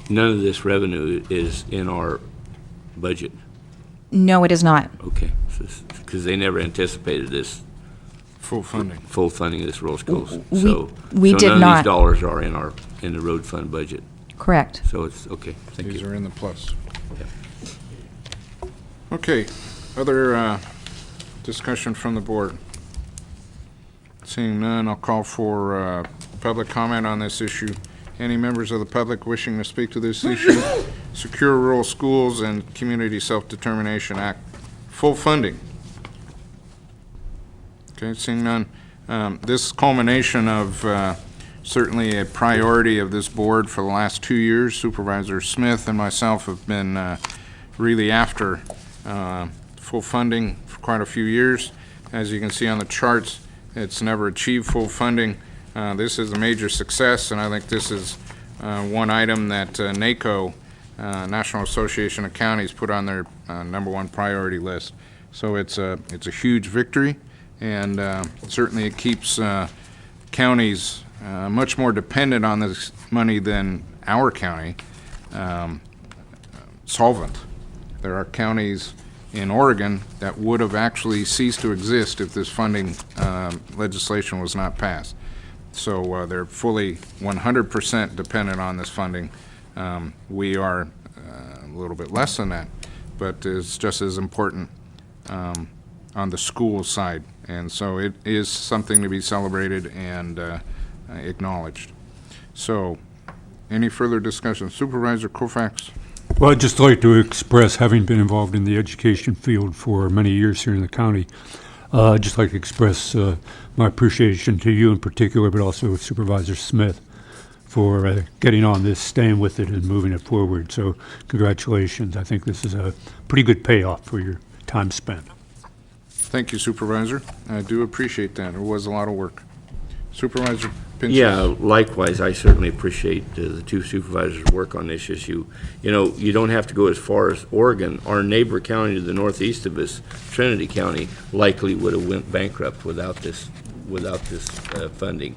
none of this revenue is in our budget. No, it is not. Okay, because they never anticipated this Full funding. full funding of this rural schools. We So did none of not. these dollars are in the road fund budget. Correct. So it's, okay, thank These you. are in the plus. Yeah. Okay, other discussion from the board? Seeing none, I'll call for public comment on this issue. Any members of the public wishing to speak to this issue? Secure Rural Schools and Community Self-Determination Act, full funding. Okay, seeing none. This culmination of certainly a priority of this board for the last 2 years. Supervisor Smith and myself have been really after full funding for quite a few years. As you can see on the charts, it's never achieved full funding. This is a major success, and I think this is one item that NACO, National Association of Counties, put on their #1 priority list. So it's a huge victory, and certainly it keeps counties much more dependent on this money than our county solvent. There are counties in Oregon that would have actually ceased to exist if this funding legislation was not passed. So they're fully 100% dependent on this funding. We are a little bit less than that, but it's just as important on the school side. And so it is something to be celebrated and acknowledged. So any further discussion? Supervisor Colfax? Well, I'd just like to express, having been involved in the education field for many years here in the county, I'd just like to express my appreciation to you in particular, but also Supervisor Smith for getting on this, staying with it, and moving it forward. So congratulations. I think this is a pretty good payoff for your time spent. Thank you, Supervisor. I do appreciate that. It was a lot of work. Supervisor Pinches? Yeah, likewise, I certainly appreciate the two supervisors' work on this issue. You know, you don't have to go as far as Oregon. Our neighbor county to the northeast of us, Trinity County, likely would have went bankrupt without this funding,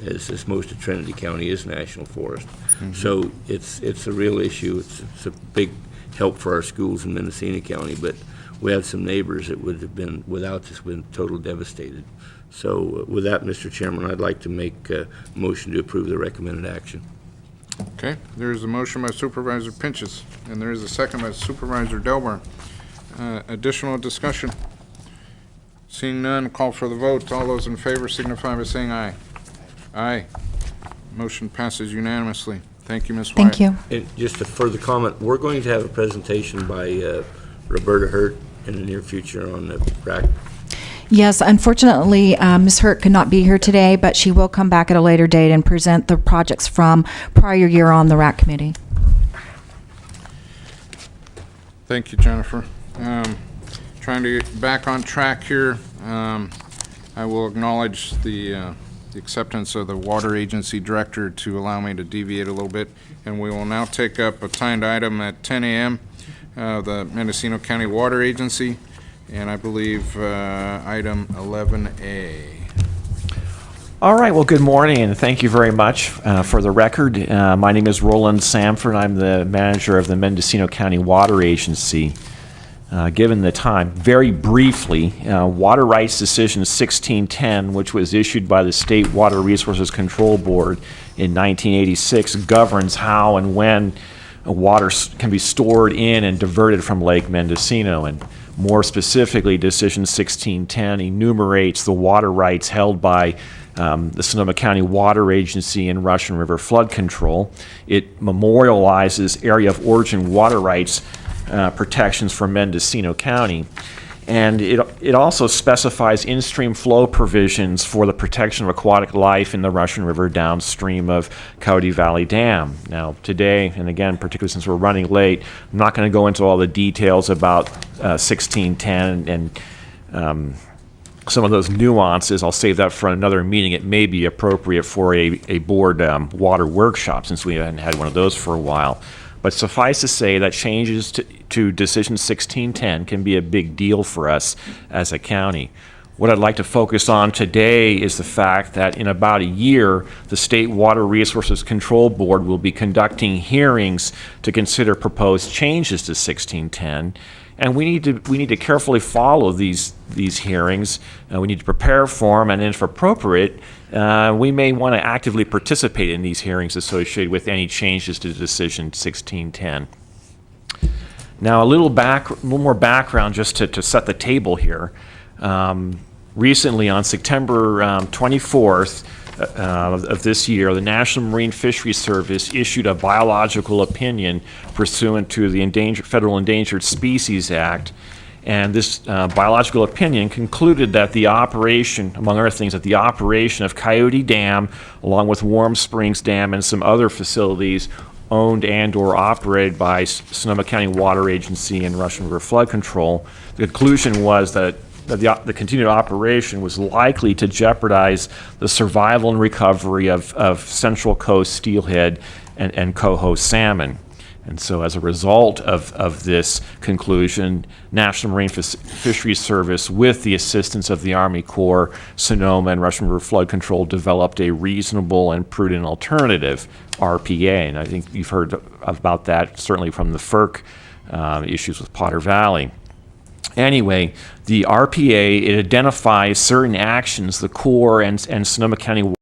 as most of Trinity County is national forest. Mm-hmm. So it's a real issue. It's a big help for our schools in Mendocino County, but we have some neighbors that would have been, without this, been totally devastated. So with that, Mr. Chairman, I'd like to make a motion to approve the recommended action. Okay, there is a motion by Supervisor Pinches, and there is a second by Supervisor Delbar. Additional discussion? Seeing none, call for the vote. All those in favor signify by saying aye. Aye. Motion passes unanimously. Thank you, Ms. White. Thank you. And just a further comment, we're going to have a presentation by Roberta Hurt in the near future on the RAC. Yes, unfortunately, Ms. Hurt could not be here today, but she will come back at a later date and present the projects from prior year on the RAC committee. Thank you, Jennifer. Trying to get back on track here. I will acknowledge the acceptance of the Water Agency Director to allow me to deviate a little bit, and we will now take up a timed item at 10 a.m. The Mendocino County Water Agency, and I believe item 11A. All right, well, good morning, and thank you very much. For the record, my name is Roland Samford. I'm the manager of the Mendocino County Water Agency. Given the time, very briefly, Water Rights Decision 1610, which was issued by the State Water Resources Control Board in 1986, governs how and when water can be stored in and diverted from Lake Mendocino. And more specifically, Decision 1610 enumerates the water rights held by the Sonoma County Water Agency and Russian River Flood Control. It memorializes area of origin water rights protections for Mendocino County. And it also specifies in-stream flow provisions for the protection of aquatic life in the Russian River downstream of Coyote Valley Dam. Now, today, and again, particularly since we're running late, I'm not going to go into all the details about 1610 and some of those nuances. I'll save that for another meeting. It may be appropriate for a board water workshop, since we haven't had one of those for a while. But suffice to say that changes to Decision 1610 can be a big deal for us as a county. What I'd like to focus on today is the fact that in about a year, the State Water Resources Control Board will be conducting hearings to consider proposed changes to 1610. And we need to carefully follow these hearings. We need to prepare for them, and if appropriate, we may want to actively participate in these hearings associated with any changes to Decision 1610. Now, a little more background just to set the table here. Recently, on September 24th of this year, the National Marine Fisheries Service issued a biological opinion pursuant to the Federal Endangered Species Act. And this biological opinion concluded that the operation, among other things, that the operation of Coyote Dam, along with Warm Springs Dam and some other facilities owned and or operated by Sonoma County Water Agency and Russian River Flood Control, the conclusion was that the continued operation was likely to jeopardize the survival and recovery of Central Coast steelhead and coho salmon. And so as a result of this conclusion, National Marine Fisheries Service, with the assistance of the Army Corps, Sonoma, and Russian River Flood Control, developed a reasonable and prudent alternative, RPA. And I think you've heard about that certainly from the FERC issues with Potter Valley. Anyway, the RPA, it identifies certain actions the Corps and Sonoma County